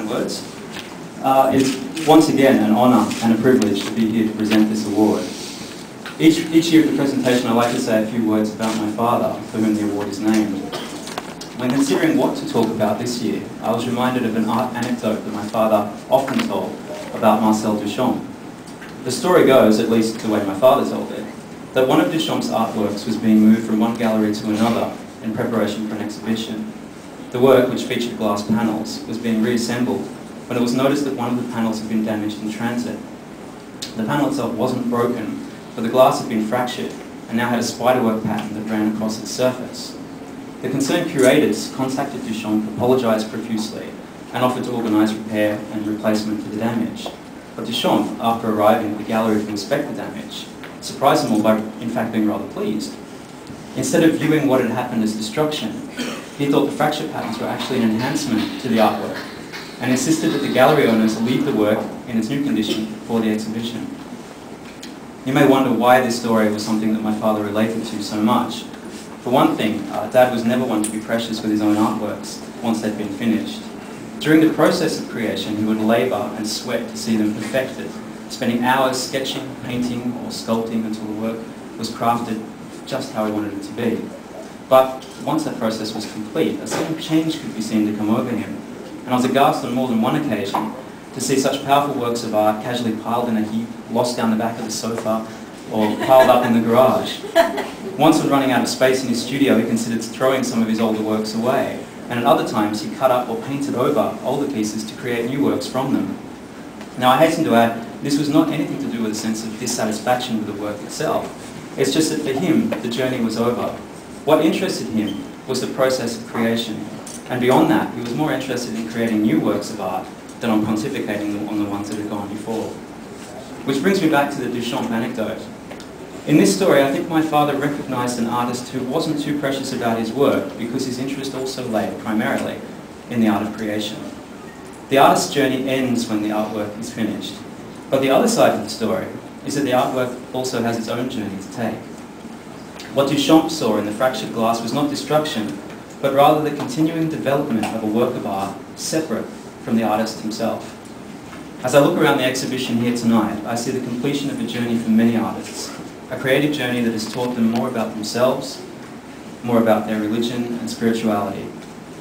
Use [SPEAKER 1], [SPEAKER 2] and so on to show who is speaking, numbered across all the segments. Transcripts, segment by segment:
[SPEAKER 1] Words. It's once again an honour and a privilege to be here to present this award. Each year at the presentation I like to say a few words about my father, for whom the award is named. When considering what to talk about this year, I was reminded of an art anecdote that my father often told about Marcel Duchamp. The story goes, at least the way my father told it, that one of Duchamp's artworks was being moved from one gallery to another in preparation for an exhibition. The work, which featured glass panels, was being reassembled when it was noticed that one of the panels had been damaged in transit. The panel itself wasn't broken, but the glass had been fractured and now had a spiderweb pattern that ran across its surface. The concerned curators contacted Duchamp, apologised profusely, and offered to organise repair and replacement for the damage. But Duchamp, after arriving at the gallery to inspect the damage, surprised them all by in fact being rather pleased. Instead of viewing what had happened as destruction, he thought the fracture patterns were actually an enhancement to the artwork, and insisted that the gallery owners leave the work in its new condition for the exhibition. You may wonder why this story was something that my father related to so much. For one thing, Dad was never one to be precious with his own artworks once they'd been finished. During the process of creation, he would labour and sweat to see them perfected, spending hours sketching, painting or sculpting until the work was crafted just how he wanted it to be. But once that process was complete, a sudden change could be seen to come over him, and I was aghast on more than one occasion to see such powerful works of art casually piled in a heap, lost down the back of the sofa, or piled up in the garage. Once when running out of space in his studio, he considered throwing some of his older works away, and at other times he cut up or painted over older pieces to create new works from them. Now I hasten to add, this was not anything to do with a sense of dissatisfaction with the work itself. It's just that for him, the journey was over. What interested him was the process of creation, and beyond that, he was more interested in creating new works of art than on pontificating on the ones that had gone before. Which brings me back to the Duchamp anecdote. In this story, I think my father recognised an artist who wasn't too precious about his work because his interest also lay primarily in the art of creation. The artist's journey ends when the artwork is finished, but the other side of the story is that the artwork also has its own journey to take. What Duchamp saw in the fractured glass was not destruction, but rather the continuing development of a work of art separate from the artist himself. As I look around the exhibition here tonight, I see the completion of a journey for many artists, a creative journey that has taught them more about themselves, more about their religion and spirituality,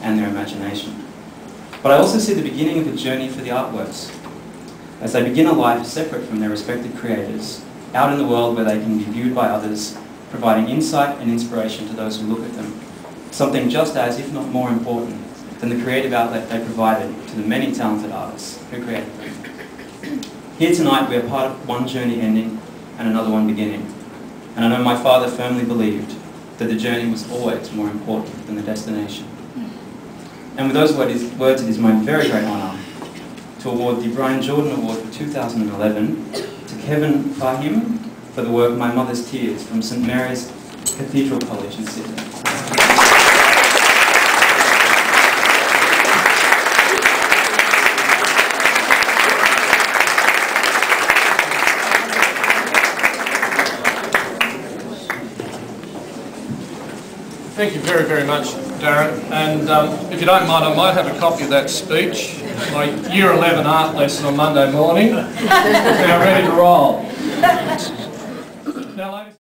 [SPEAKER 1] and their imagination. But I also see the beginning of a journey for the artworks, as they begin a life separate from their respective creators, out in the world where they can be viewed by others, providing insight and inspiration to those who look at them. Something just as, if not more important, than the creative outlet they provided to the many talented artists who created them. Here tonight we are part of one journey ending and another one beginning. And I know my father firmly believed that the journey was always more important than the destination. And with those words, it is my very great honour to award the Brian Jordan Award for 2011 to Kevin Fahim for the work My Mother's Tears from St Mary's Cathedral College in Sydney.
[SPEAKER 2] Thank you very, very much, Darren. And if you don't mind, I might have a copy of that speech. My Year 11 art lesson on Monday morning. Now ready to roll.